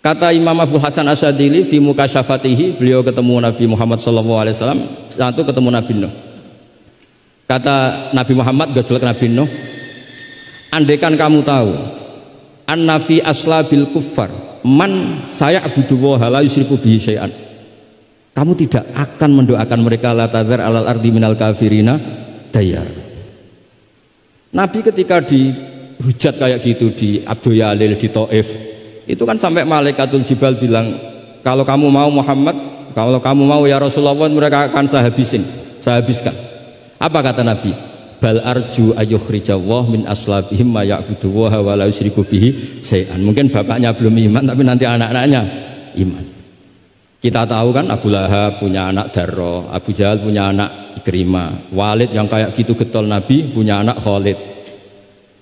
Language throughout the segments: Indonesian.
Kata Imam Abu Hasan Asyadili fi mukasyafatihi, beliau ketemu Nabi Muhammad SAW, satu ketemu Nabi Nuh. Kata Nabi Muhammad, gojolek Nabi Nuh, andaikan kamu tahu anna fi aslabil kuffar man saya'budu wa la yusyriku bihi syai'an, kamu tidak akan mendoakan mereka la tadzar alal ardi minal kafirina dayar. Nabi ketika dihujat kayak gitu di Abdul Yalil di Taif, itu kan sampai Malaikatul Jibal bilang, kalau kamu mau Muhammad, kalau kamu mau ya Rasulullah, mereka akan saya habiskan. Apa kata Nabi? Bal arju ayyukhrijallah min aslabihim ma ya'budu wa la yusyriku bihi syai'an. Mungkin bapaknya belum iman, tapi nanti anak-anaknya iman. Kita tahu kan Abu Lahab punya anak Darro, Abu Jahal punya anak Ikrimah, Walid yang kayak gitu getol Nabi punya anak Khalid.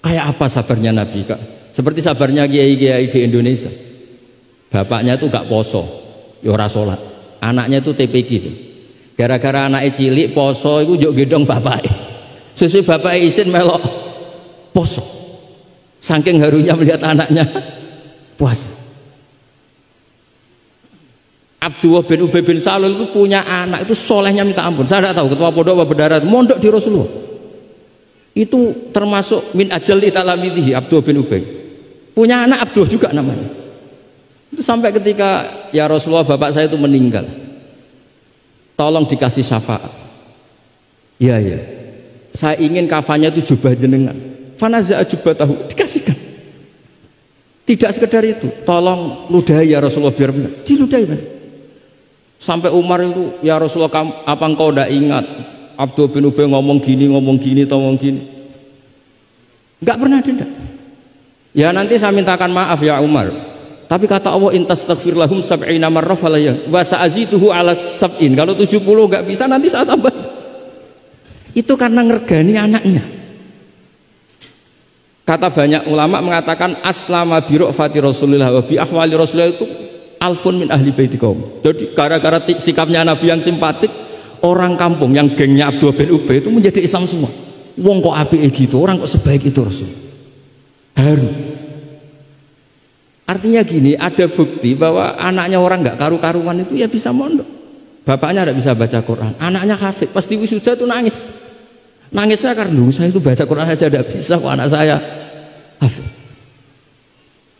Kayak apa sabarnya Nabi, Kak? Seperti sabarnya kiai-kiai di Indonesia. Bapaknya itu gak poso, ya ora salat. Anaknya itu TPG. Gara-gara anaknya cilik poso itu njuk gendong bapaknya. Sesuai bapaknya izin melok poso. Saking harunya melihat anaknya puasa. Abdullah bin Ubay bin Salul itu punya anak itu solehnya minta ampun. Saya tidak tahu ketua pondok apa berdarat, mondok di Rasulullah. Itu termasuk min ajal italamitihi Abdullah bin Ubay. Punya anak Abdullah juga namanya. Itu sampai ketika ya Rasulullah, bapak saya itu meninggal, tolong dikasih syafaat. Iya ya, saya ingin kafannya itu jubah jenengan. Fanaza jubah tahu, dikasihkan. Tidak sekedar itu, tolong ludahi ya Rasulullah, biar bisa diludahi kan. Sampai Umar itu, ya Rasulullah, apa engkau tidak ingat Abdul bin Ubay ngomong gini, ngomong gini. Enggak pernah ada. Ya nanti saya mintakan maaf ya Umar. Tapi kata Allah, intastaghfir lahum sab'ina marrah falayya wa sa'azituhu ala sab'in. Kalau 70 enggak bisa, nanti saya tambah. Itu karena ngergani anaknya. Kata banyak ulama mengatakan aslama bi ra'fati Rasulillah wa bi ahwali Rasulillah itu alfun min ahli baiti kaum. Jadi gara-gara sikapnya Nabi yang simpatik, orang kampung yang gengnya Abdullah bin Ubay itu menjadi Islam semua. Wong kok apike gitu, orang kok sebaik itu Rasul. Haru. Artinya gini, ada bukti bahwa anaknya orang nggak karu-karuan itu ya bisa mondok. Bapaknya tidak bisa baca Quran, anaknya hafid, pasti wisuda itu nangis. Nangisnya karena saya itu baca Quran saja tidak bisa, kok anak saya hafid.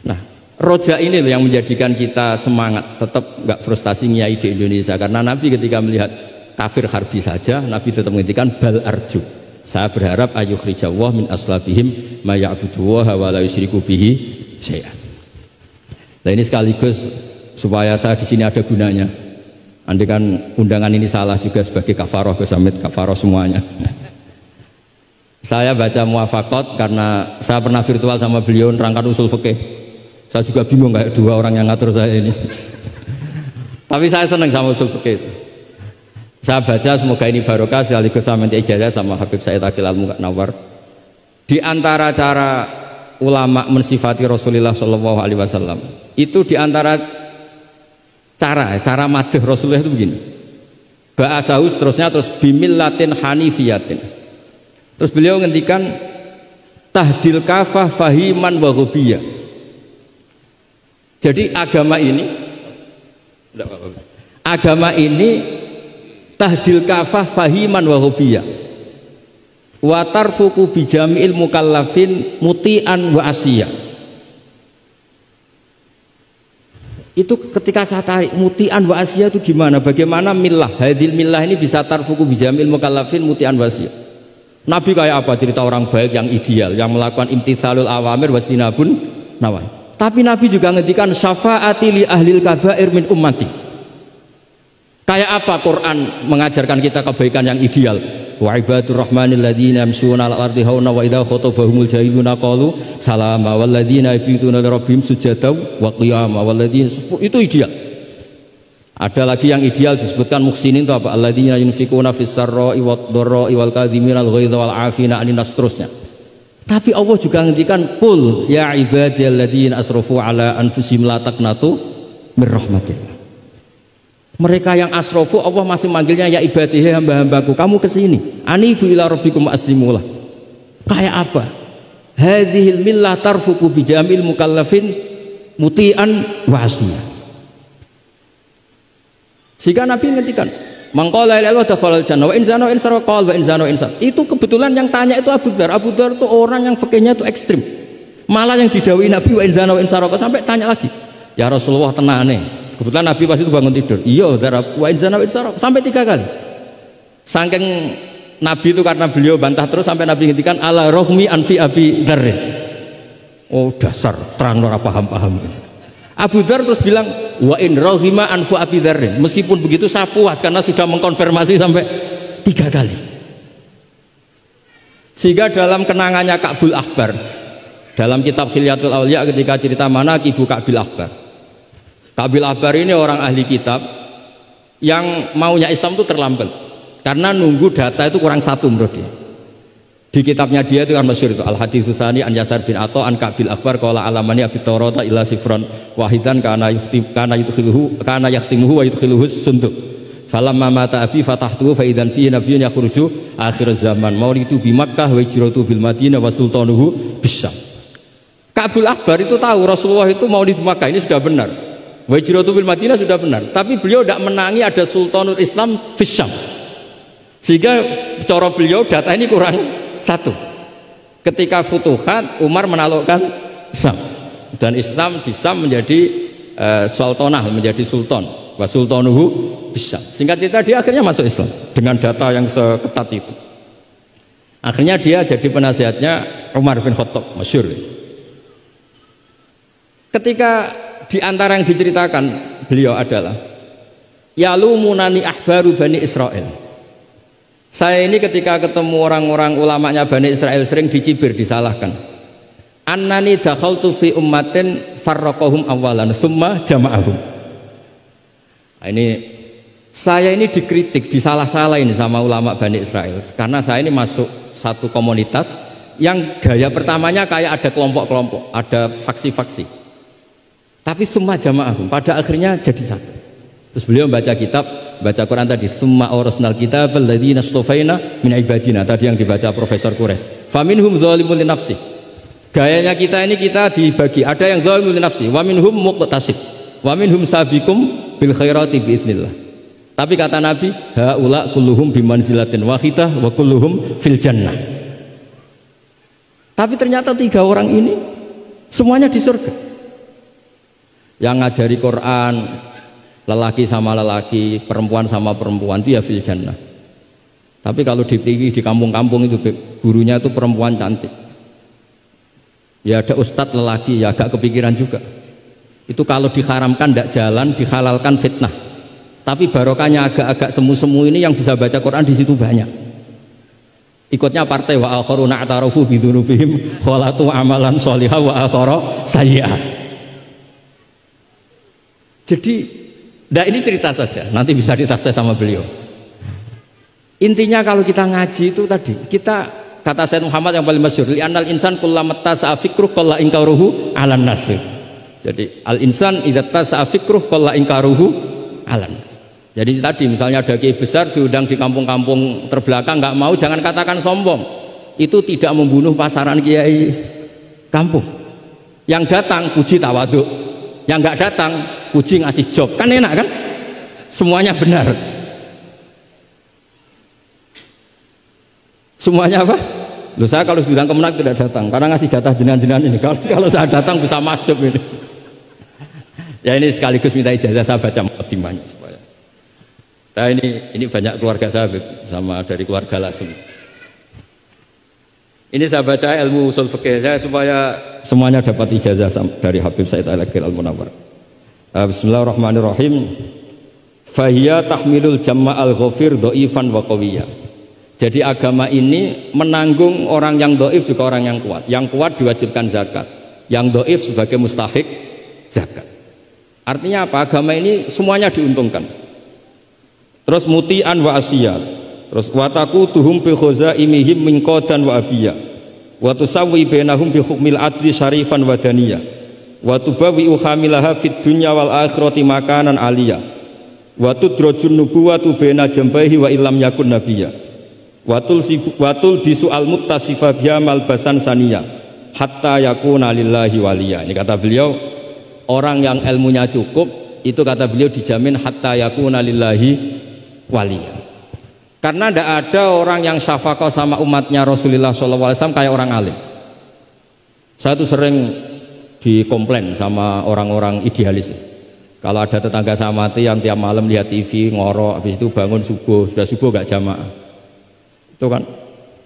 Nah, roja ini loh yang menjadikan kita semangat, tetap nggak frustasi nyai di Indonesia. Karena Nabi ketika melihat kafir harbi saja, Nabi tetap menghentikan bal arju. Saya berharap ayyukhrijallah min aslabihim ma ya'budu wa la yusyriku bihi syai'an. Nah ini sekaligus supaya saya di sini ada gunanya. Andai kan undangan ini salah juga sebagai kafaroh, besamit kafaroh semuanya. Saya baca muwafaqat karena saya pernah virtual sama beliau nerangkan usul fikih. Saya juga bingung kayak dua orang yang ngatur saya ini. Tapi saya senang sama usul fikih itu. Saya baca, semoga ini barokah, sekaligus saya minta ijazah sama Habib Said Aqil Al-Munawwar. Di antara cara ulama mensifati Rasulullah SAW itu di antara cara madh Rasulullah itu begini. Ba'asahu seterusnya terus bimillatin hanifiyatin. Terus beliau ngendikan tahdil kafah fahiman wa ghubiyah. Jadi agama ini tahdil kafah fahiman wa ghubiyah. Wa tarfuku bijami'il mukallafin muti'an wa asiyah. Itu ketika saya tarik muti'an wa asiyah itu gimana? Bagaimana millah? Hadil millah ini bisa tarfuku bijami'il mukallafin muti'an wa asiyah. Nabi kayak apa? Cerita orang baik yang ideal, yang melakukan imtitsalul awamir wastinabun nawahi. Tapi Nabi juga ngendikan syafaati li ahlil kabair min ummati. Kayak apa Quran mengajarkan kita kebaikan yang ideal? Wa ibadur rahmanil ladzina yamshuna 'alal ardi hauna wa idza khatabahumul jahiluna qalu salama wal ladzina yabituna li rabbihim sujada wa qiyama wal ladzina, itu ideal. Ada lagi yang ideal disebutkan muhsinin itu apa? Alladzina yunfikuna fis sarra'i wad dharra'i wal kadhiminal ghaidha wal 'afina 'anil nas, terusnya. Tapi Allah juga ngendikan qul ya ibadiyalladzina asrafu 'ala anfusihim la taqnatu mir rahmatillah. Mereka yang asrofu Allah masih manggilnya ya ibadihi, hamba-hambaku, kamu kesini anibu ila rabbikum aslimulah. Kayak apa? Hadhil millah tarfuku bijamil mukallafin mutian wasiya. Sehingga Nabi ngendikan, mangqala la ilaha illallah dakhalal jannah wa in zana wa in sarqa wa in zana wa in sarqa. Itu kebetulan yang tanya itu Abu Dzar. Abu Dzar itu orang yang fikihnya itu ekstrim. Malah yang didhawuhi Nabi wa in zana wa in sarqa sampai tanya lagi. Ya Rasulullah tenane. Kebetulan Nabi pas itu bangun tidur. Iya, wa in zana wa in sarqa sampai 3 kali. Saking Nabi itu karena beliau bantah terus sampai Nabi ngendikan ala rohmi anfi Abi Dzar. Oh dasar terang ora paham-paham. Abu Dzar terus bilang wa in rohima anfu Abi Dzar. Meskipun begitu saya puas karena sudah mengkonfirmasi sampai 3 kali. Sehingga dalam kenangannya Ka'bul Ahbar dalam kitab Khilyatul Auliya ketika cerita manaqibu Ka'bil Ahbar. Ka'bil Ahbar ini orang ahli kitab yang maunya Islam itu terlambat. Karena nunggu data itu kurang 1 menurut dia. Di kitabnya dia itu kan masyhur itu Al-Hadits Tsani an Yasar bin Atha an Ka'bil Akhbar qala alamani abi Taurata ila sifran wahidan kana yahtimuhu wa yudkhiluhu sunduk. Falamma mata abi fatahtuhu fa idzan fihi nabiyyun yakhruju akhir zaman. Maulidu bi Makkah wa hijratu bil Madinah wa sultanuhu bisyam. Ka'bil Akhbar itu tahu Rasulullah itu maulid Makkah ini sudah benar. Wa hijratu bil Madinah sudah benar, tapi beliau tidak menangi ada sultanul Islam bisyam. Sehingga cara beliau data ini kurang 1. Ketika Futuhat Umar menaklukkan Syam dan Islam di Syam menjadi sultanah, menjadi sultan wa sultanuhu bisyam. Singkat cerita dia akhirnya masuk Islam dengan data yang seketat itu. Akhirnya dia jadi penasihatnya Umar bin Khattab, masyhur. Ketika di antara yang diceritakan beliau adalah yalumunani ahbaru Bani Israel. Saya ini ketika ketemu orang-orang ulamanya Bani Israel sering dicibir, disalahkan. Annani dakhaltu fi ummatin farraqahum awalan summa jama'ahum. Nah, ini saya ini dikritik, disalah-salahin sama ulama Bani Israel karena saya ini masuk satu komunitas yang gaya pertamanya kayak ada kelompok-kelompok, ada faksi-faksi. Tapi summa jama'ahum, pada akhirnya jadi satu. Terus beliau baca kitab, baca Quran tadi, summa awrasnal kitab alladzina astafaina min ibadina, tadi yang dibaca Profesor Kures. Faminhum dzalimun li nafsi. Gayanya kita ini kita dibagi, ada yang dzalimun li nafsi, wa minhum muqtasid, wa minhum sabiqum bil khairati biidznillah. Tapi kata Nabi, haula kulluhum bimanzilatin wahidah wa kulluhum fil jannah. Tapi ternyata 3 orang ini semuanya di surga. Yang ngajari Quran, lelaki sama lelaki, perempuan sama perempuan, itu ya fil jannah. Tapi kalau dipilih di kampung-kampung itu gurunya itu perempuan cantik, ya ada ustadz lelaki, ya agak kepikiran juga. Itu kalau diharamkan tidak jalan, dihalalkan fitnah. Tapi barokahnya agak-agak semu-semu ini yang bisa baca Quran di situ banyak. Ikutnya partai wa akharuna atarafu bidzunubihim khalatu amalan sholihah wa akhara sayyi'ah. Jadi nah ini cerita saja, nanti bisa ditasih sama beliau. Intinya kalau kita ngaji itu tadi, kita kata Sayyid Muhammad yang paling masyhur, li'annal insan kullamat tasa'a fikruh qalla inkaruhu 'alan nas. Jadi al insan idza tasa'a fikruh qalla inkaruhu 'alan nas. Jadi tadi misalnya ada kiai besar diundang di kampung-kampung terbelakang nggak mau, jangan katakan sombong. Itu tidak membunuh pasaran kiai kampung. Yang datang puji tawadhu, yang nggak datang puji ngasih job, kan enak kan? Semuanya benar. Semuanya apa? Loh, saya kalau bilang Kemenak tidak datang karena ngasih jatah jenengan-jenengan ini. Kalau saya datang bisa macet ini. Ya ini sekaligus minta ijazah saya baca mukadimahnya supaya. Nah ini banyak keluarga saya sama dari keluarga Lasem. Ini saya baca ilmu usul fikih saya supaya semuanya dapat ijazah dari Habib Said Al-Akhir Al-Munawwar. Bismillahirrahmanirrahim. Fahiya tahmilul jamma al-ghafir dhaifan wa qawiyya. Jadi agama ini menanggung orang yang dhaif juga orang yang kuat. Yang kuat diwajibkan zakat, yang dhaif sebagai mustahik zakat. Artinya apa? Agama ini semuanya diuntungkan. Terus muti'an wa asiyat. Terus wataku tuhum bi khazaimihim min qadan wa abiyya. Wa tusawwi bainahum bi hukmil adli syarifan wa daniyah. Wa tubawi uhamilaha fid dunya wal akhirati makanan aliyah. Wa tudrajun nubuwatu baina jambaihi wa illam yakun nabiyya. Wa tul bisu al muttasifa biya malbasan saniyah hatta yakuna lillahi waliya. Ini kata beliau, orang yang ilmunya cukup itu kata beliau dijamin hatta yakuna lillahi waliya. Karena tidak ada orang yang syafaqah sama umatnya Rasulullah SAW kayak orang alim. Saya tuh sering dikomplain sama orang-orang idealis. Kalau ada tetangga saya mati yang tiap malam lihat TV ngorok, habis itu bangun subuh, sudah subuh gak jamaah. Itu kan,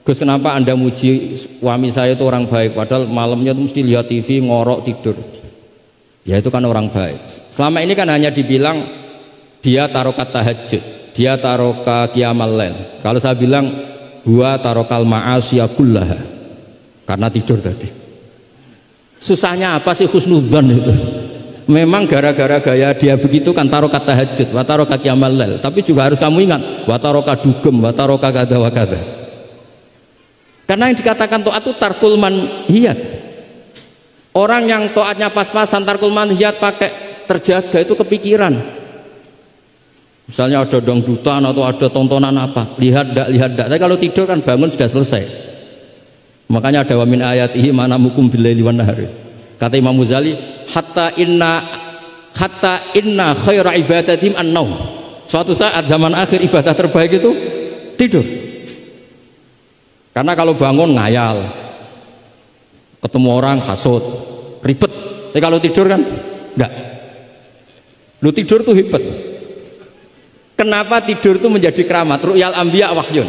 Gus kenapa anda muji suami saya itu orang baik, padahal malamnya itu mesti lihat TV ngorok tidur. Ya itu kan orang baik. Selama ini kan hanya dibilang dia tarokat tahajud, dia taroka qiyamal lail. Kalau saya bilang huwa tarokal ma'asyiya kullaha, karena tidur tadi. Susahnya apa sih husnudzon itu? Memang gara-gara gaya dia begitu kan tarokat tahajud, wa taroka qiyamal lail. Tapi juga harus kamu ingat, wa taroka dugem, wa taroka kada wa kada. Karena yang dikatakan taat itu tarkul manhiyat. Orang yang taatnya pas-pasan tarkul manhiyat pakai terjaga itu kepikiran. Misalnya ada dangdutan atau ada tontonan apa, lihat dak. Tapi kalau tidur kan bangun sudah selesai. Makanya ada wa min ayatihi manamukum billaili wan nahari. Kata Imam Ghazali, hatta inna khaira ibadatihim an-naum. Suatu saat zaman akhir ibadah terbaik itu tidur. Karena kalau bangun ngayal, ketemu orang hasut, ribet. Tapi kalau tidur kan enggak. Lu tidur tuh hebat. Kenapa tidur itu menjadi keramat? Ru'yal anbiya wahyun.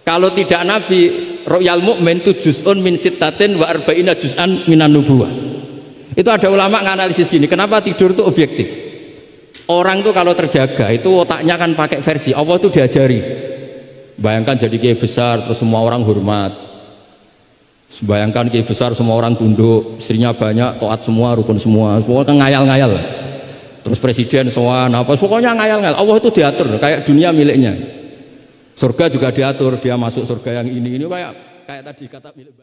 Kalau tidak nabi, ru'yal mu'min itu juz'un min sittatin wa arba'ina juz'an minan nubuwah. Itu ada ulama nganalisis gini, kenapa tidur itu objektif? Orang tuh kalau terjaga itu otaknya kan pakai versi Allah itu diajari. Bayangkan jadi kiai besar terus semua orang hormat. Bayangkan kiai besar semua orang tunduk, istrinya banyak, taat semua, rukun semua kan ngayal-ngayal. Terus presiden soal apa, pokoknya ngayal-ngayal. Allah itu diatur kayak dunia miliknya. Surga juga diatur, dia masuk surga yang ini kayak tadi kata milik